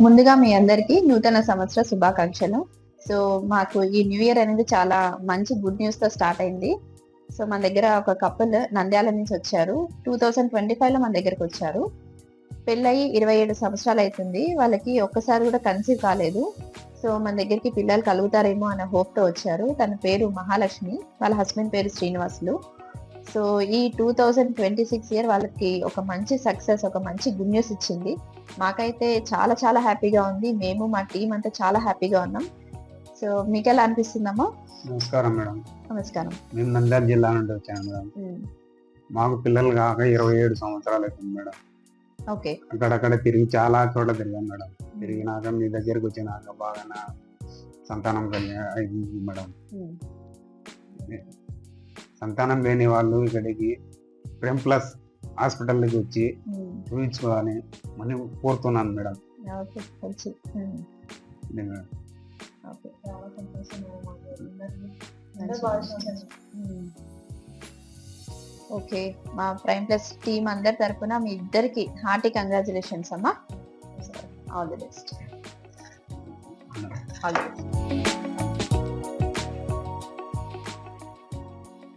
ముందుగా మీ అందరికీ నూతన సంవత్సర శుభాకాంక్షలు. సో, మాకు ఈ న్యూ ఇయర్ అనేది చాలా మంచి గుడ్ న్యూస్‌తో స్టార్ట్ అయింది. సో, మన దగ్గర ఒక కపుల్ నంద్యాల నుంచి వచ్చారు. 2025లో మన దగ్గరకొచ్చారు. పెళ్లయ్యి 27 సంవత్సరాలయితుంది. వాళ్ళకి ఒక్కసారి కూడా కన్సీవ్ కాలేదు. సో, మన దగ్గరికి పిల్లలు కలుగుతారేమో అనే హోప్‌తో వచ్చారు. తన పేరు మహాలక్ష్మి. వాళ్ళ హస్బెండ్ పేరు శ్రీనివాసులు. సో, ఈ 2026 ఇయర్ వాళ్ళకి ఒక మంచి సక్సెస్, ఒక మంచి గుడ్ న్యూస్ ఇచ్చింది. మాకైతే చాలా చాలా హ్యాపీగా ఉంది. మేము మా టీమ్ అంతా చాలా హ్యాపీగా ఉన్నాం. సో, మీకెలా అనిపిస్తుందమ్మా? నమస్కారం మేడం. నమస్కారం. మేము నంద్యాల జిల్లా నుండి వచ్చాను మేడం. హ్మ్. మాకు పిల్లలు కాక 27 సంవత్సరాలు అవుతుంది మేడం. ఓకే. అక్కడక్కడ తిరిగి చాలా చోట్ల తిరిగాం మేడం. తిరిగినాక మీ దగ్గరికి వచ్చినాక బాగా సంతానం అయింది మేడం. హ్మ్. సంతానం లేని వాళ్ళు ఇక్కడికి ప్రేమ్ ప్లస్ హాస్పిటల్కి వచ్చి హ్మ్. చూపించుకోవాలని మనం కోరుతున్నాను మేడం. ఓకే. మంచి. హ్మ్. ఇది మేడం. ఓకే. చాలా సంతోషంగా మాకు అందరికీ మంచి బాగా విషయం. హ్మ్. ఓకే. మా ప్రైమ్ ప్లస్ టీమ్ అందరి తరపున మీ ఇద్దరికి హార్టీ కంగ్రాచులేషన్స్ అమ్మా. All the best. All the best.